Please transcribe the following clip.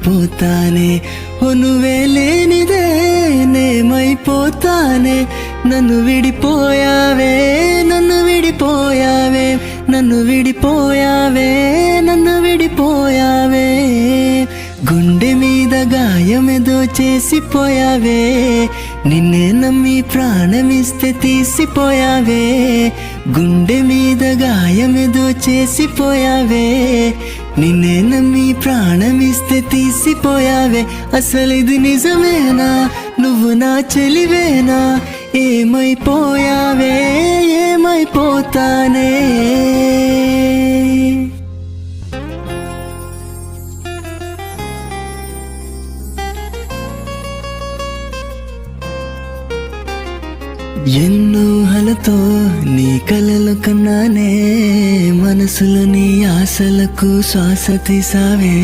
మైపోతానే నువ్వే లేనిదే నేమైపోతానే నన్ను విడిపోయావే నన్ను విడిపోయావే నన్ను విడిపోయావే నన్ను విడిపోయావే గుండె మీద గాయమేదో చేసిపోయావే నిన్నే నమ్మి ప్రాణమిస్తే తీసిపోయావే గుండె మీద గాయమేదో చేసిపోయావే నిన్నే నమ్మి ప్రాణమిస్తే తీసిపోయావే అసలు ఇది నిజమేనా నువ్వు నా చెలివేనా ఏమైపోయావే ఏమైపోతానే ఎన్నో ఊహలతో నీ కలలు కన్నానే మనసులో నీ ఆశలకు శ్వాస తీసావే